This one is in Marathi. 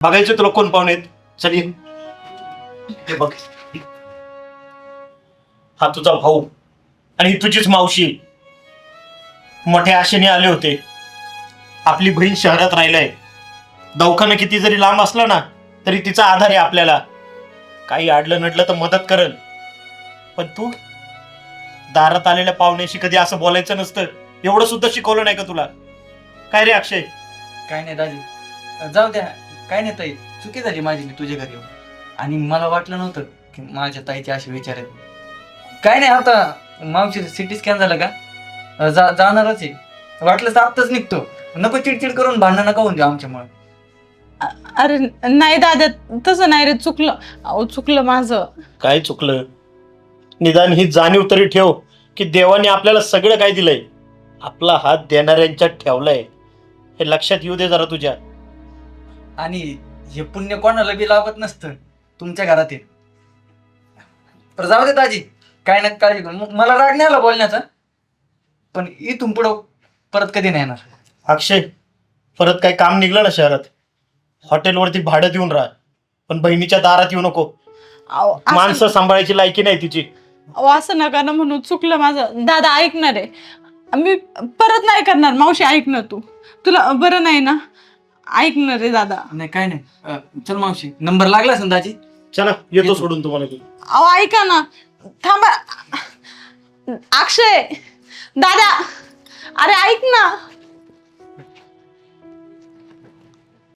बघायचं तुला कोण पाहुणे आहेत. चल ये. हे बघ, हा तुझा भाऊ आणि ही तुझीच मावशी. मोठ्या आशेने आले होते. आपली बहीण शहरात राहिलाय. दवाखाना किती जरी लांब असला ना तरी तिचा आधार आहे आपल्याला. काही अडलं नडलं तर मदत करल. पण तू दारात आलेल्या पाहुण्याशी कधी असं बोलायचं नसतं. एवढं सुद्धा शिकवलं नाही का तुला? काय रे अक्षय? काय नाही दाजी, जाऊ द्या. काय नाही ताई, चुकी झाली माझी मी तुझ्या घरी येऊन. आणि मला वाटलं नव्हतं की माझ्या ताईचे असे विचार आहेत. काय नाही, आता मावशी सिटी स्कॅन झालं का, जाणारच आहे. वाटलं तर आत्ताच निघतो. नको चिडचिड करून भांडणं नका होऊन देऊ आमच्यामुळे. अरे नाही दादा, तसं नाही रे, चुकलं. अहो चुकलं माझं. काय चुकलं? निदान ही जाणीव तरी ठेव की देवाने आपल्याला सगळं काय दिलंय. आपला हात देणाऱ्यांच्यात ठेवलाय. हे लक्षात येऊ दे जरा तुझ्या. आणि हे पुण्य कोणाला बी लाभत नसतं. तुमच्या घरात आहे. तर जाऊ दे दाजी, काय नाही काळजी करू. मला राग नाही आला बोलण्याचा, पण इथून पुढं परत कधी नाही येणार. अक्षय, परत काही काम निघलं ना शहरात, हॉटेलवरती भाडं देऊन राहा. पण बहिणीच्या दारात येऊ नको. अहो माणसं सांभाळायची लायकी नाही तिची. असं नका ना म्हणून, चुकलं माझं. दादा ऐकणार आहे, मी परत नाही करणार. मावशी ऐक ना, तुला बरं नाही ना? ऐकणार आहे दादा. नाही काय नाही, चल मावशी, नंबर लागला असेल दाजी. चला येतो येतो. सोडून तुम्हाला. अहो ऐका ना, थांबा. अक्षय दादा, अरे ऐक ना.